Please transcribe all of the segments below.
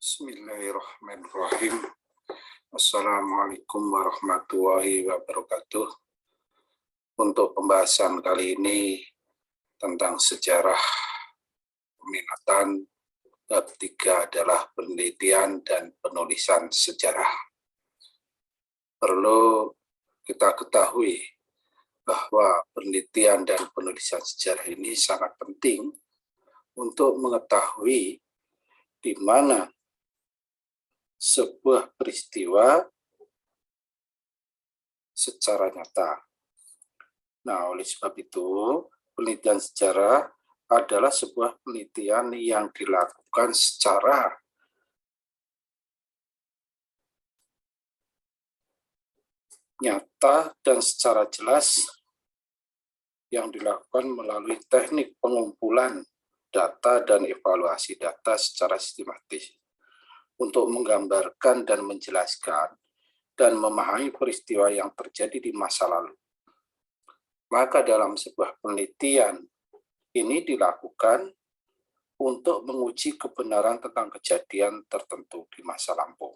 Bismillahirrahmanirrahim. Assalamualaikum warahmatullahi wabarakatuh. Untuk pembahasan kali ini tentang sejarah peminatan, bab 3 adalah penelitian dan penulisan sejarah. Perlu kita ketahui bahwa penelitian dan penulisan sejarah ini sangat penting untuk mengetahui di mana sebuah peristiwa secara nyata. Nah, oleh sebab itu, penelitian sejarah adalah sebuah penelitian yang dilakukan secara nyata dan secara jelas, yang dilakukan melalui teknik pengumpulan data dan evaluasi data secara sistematis untuk menggambarkan dan menjelaskan dan memahami peristiwa yang terjadi di masa lalu. Maka dalam sebuah penelitian ini dilakukan untuk menguji kebenaran tentang kejadian tertentu di masa lampau.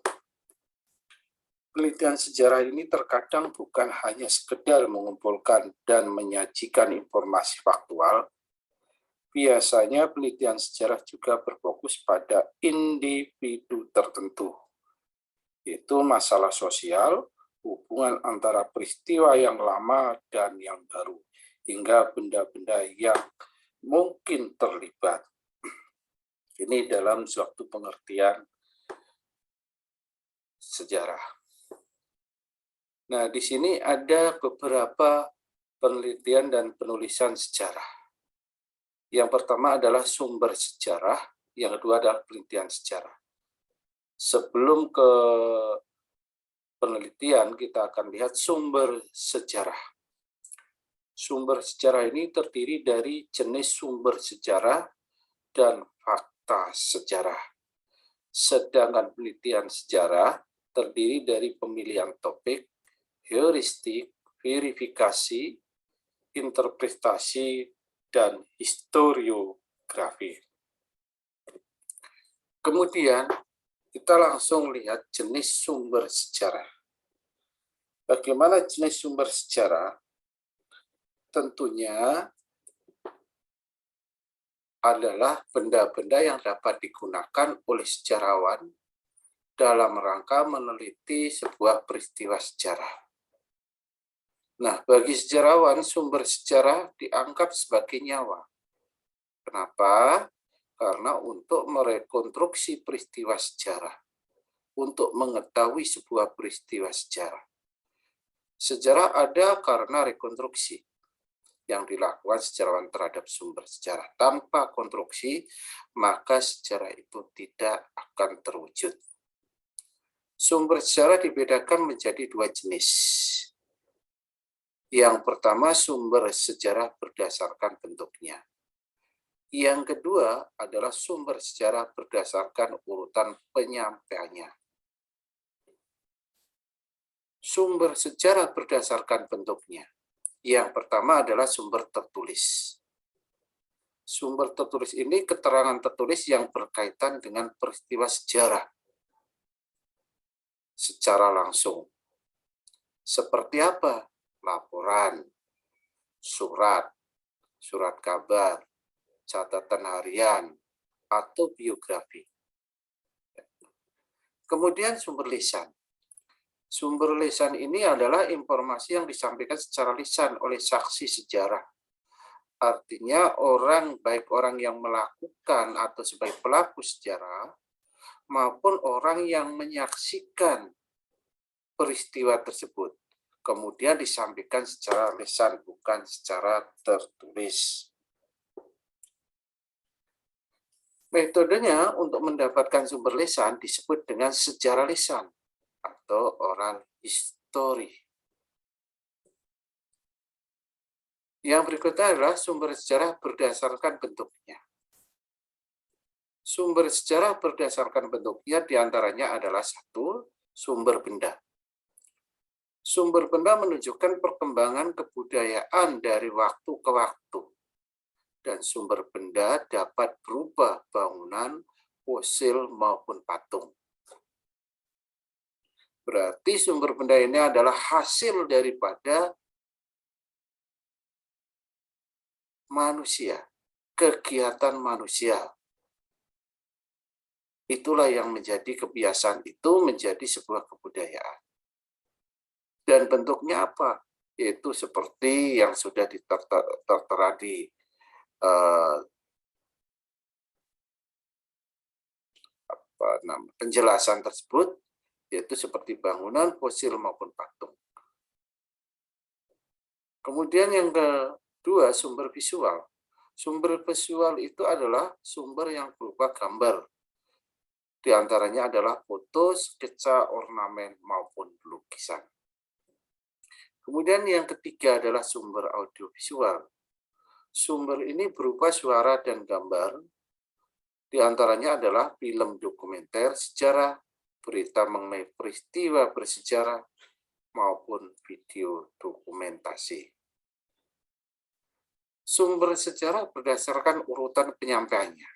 Penelitian sejarah ini terkadang bukan hanya sekedar mengumpulkan dan menyajikan informasi faktual. Biasanya penelitian sejarah juga berfokus pada individu tertentu, yaitu masalah sosial, hubungan antara peristiwa yang lama dan yang baru, hingga benda-benda yang mungkin terlibat. Ini dalam suatu pengertian sejarah. Nah, di sini ada beberapa penelitian dan penulisan sejarah. Yang pertama adalah sumber sejarah, yang kedua adalah penelitian sejarah. Sebelum ke penelitian, kita akan lihat sumber sejarah. Sumber sejarah ini terdiri dari jenis sumber sejarah dan fakta sejarah. Sedangkan penelitian sejarah terdiri dari pemilihan topik, heuristik, verifikasi, interpretasi, dan historiografi. Kemudian kita langsung lihat jenis sumber sejarah. Bagaimana jenis sumber sejarah? Tentunya adalah benda-benda yang dapat digunakan oleh sejarawan dalam rangka meneliti sebuah peristiwa sejarah. Nah, bagi sejarawan, sumber sejarah dianggap sebagai nyawa. Kenapa? Karena untuk merekonstruksi peristiwa sejarah, untuk mengetahui sebuah peristiwa sejarah. Sejarah ada karena rekonstruksi yang dilakukan sejarawan terhadap sumber sejarah. Tanpa konstruksi, maka sejarah itu tidak akan terwujud. Sumber sejarah dibedakan menjadi dua jenis. Yang pertama, sumber sejarah berdasarkan bentuknya. Yang kedua adalah sumber sejarah berdasarkan urutan penyampaiannya. Sumber sejarah berdasarkan bentuknya. Yang pertama adalah sumber tertulis. Sumber tertulis ini keterangan tertulis yang berkaitan dengan peristiwa sejarah secara langsung. Seperti apa? Laporan, surat, surat kabar, catatan harian, atau biografi. Kemudian sumber lisan. Sumber lisan ini adalah informasi yang disampaikan secara lisan oleh saksi sejarah. Artinya baik orang yang melakukan atau sebagai pelaku sejarah, maupun orang yang menyaksikan peristiwa tersebut. Kemudian disampaikan secara lisan, bukan secara tertulis. Metodenya untuk mendapatkan sumber lisan disebut dengan sejarah lisan atau oral history. Yang berikutnya adalah sumber sejarah berdasarkan bentuknya. Sumber sejarah berdasarkan bentuknya diantaranya adalah satu, sumber benda. Sumber benda menunjukkan perkembangan kebudayaan dari waktu ke waktu. Dan sumber benda dapat berubah bangunan, fosil maupun patung. Berarti sumber benda ini adalah hasil daripada manusia, kegiatan manusia. Itulah yang menjadi kebiasaan itu menjadi sebuah kebudayaan. Dan bentuknya apa? Itu seperti yang sudah tertera di penjelasan tersebut, yaitu seperti bangunan, fosil maupun patung. Kemudian yang kedua, sumber visual. Sumber visual itu adalah sumber yang berupa gambar. Di antaranya adalah foto, sketsa, ornamen, maupun lukisan. Kemudian yang ketiga adalah sumber audiovisual. Sumber ini berupa suara dan gambar. Di antaranya adalah film dokumenter sejarah, berita mengenai peristiwa bersejarah, maupun video dokumentasi. Sumber sejarah berdasarkan urutan penyampaiannya.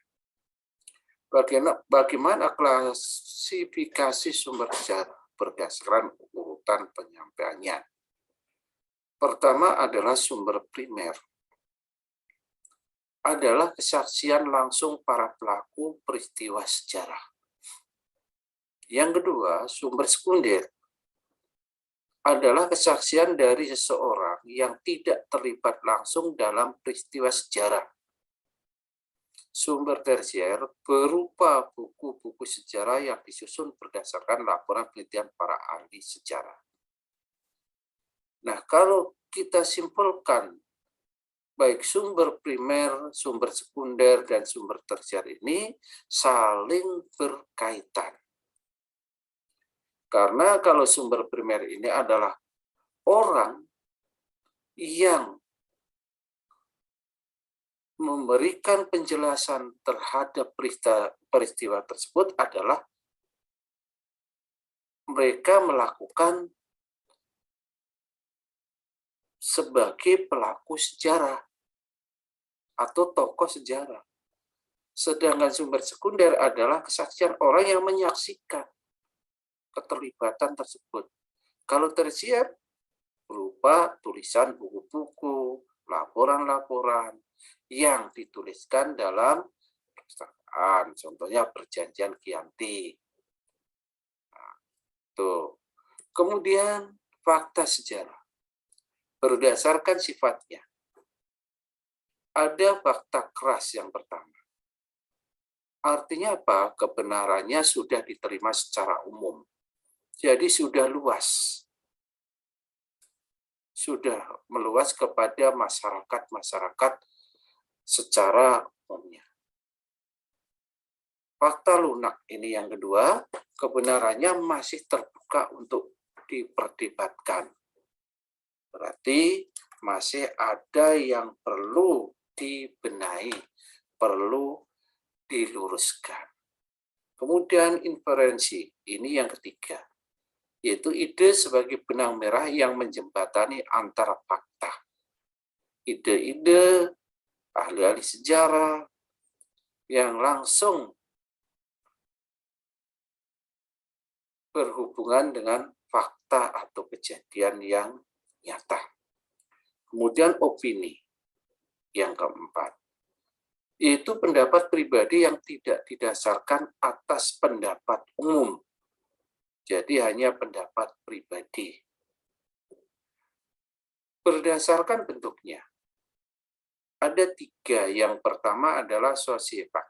Bagaimana klasifikasi sumber sejarah berdasarkan urutan penyampaiannya? Pertama adalah sumber primer. Adalah kesaksian langsung para pelaku peristiwa sejarah. Yang kedua, sumber sekunder adalah kesaksian dari seseorang yang tidak terlibat langsung dalam peristiwa sejarah. Sumber tersier berupa buku-buku sejarah yang disusun berdasarkan laporan penelitian para ahli sejarah. Nah, kalau kita simpulkan, baik sumber primer, sumber sekunder, dan sumber tersier ini saling berkaitan. Karena kalau sumber primer ini adalah orang yang memberikan penjelasan terhadap peristiwa tersebut adalah mereka melakukan sebagai pelaku sejarah atau tokoh sejarah. Sedangkan sumber sekunder adalah kesaksian orang yang menyaksikan keterlibatan tersebut. Kalau tersier berupa tulisan buku-buku, laporan-laporan yang dituliskan dalam perpustakaan, contohnya Perjanjian Chianti. Nah, tuh. Kemudian fakta sejarah berdasarkan sifatnya. Ada fakta keras yang pertama. Artinya apa? Kebenarannya sudah diterima secara umum. Jadi sudah luas. Sudah meluas kepada masyarakat secara umumnya. Fakta lunak ini yang kedua, kebenarannya masih terbuka untuk diperdebatkan. Berarti masih ada yang perlu dibenahi, perlu diluruskan. Kemudian inferensi, ini yang ketiga, yaitu ide sebagai benang merah yang menjembatani antara fakta. Ide-ide ahli-ahli sejarah yang langsung berhubungan dengan fakta atau kejadian yang nyata. Kemudian opini yang keempat, yaitu pendapat pribadi yang tidak didasarkan atas pendapat umum. Jadi hanya pendapat pribadi. Berdasarkan bentuknya, ada tiga. Yang pertama adalah sosiefak,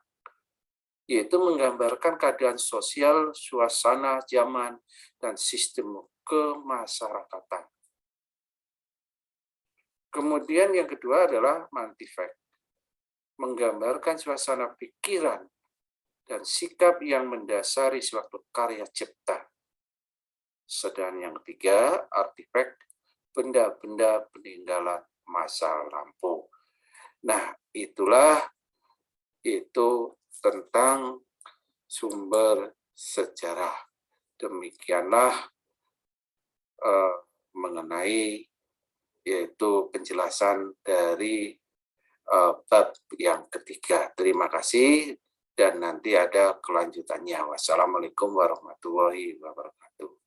yaitu menggambarkan keadaan sosial, suasana zaman, dan sistem kemasyarakatan. Kemudian yang kedua adalah mantifak, menggambarkan suasana pikiran dan sikap yang mendasari suatu karya cipta. Sedang yang ketiga, artifak, benda-benda peninggalan masa lampau. Nah, itu tentang sumber sejarah. Demikianlah mengenai yaitu penjelasan dari bab yang ketiga. Terima kasih dan nanti ada kelanjutannya. Wassalamualaikum warahmatullahi wabarakatuh.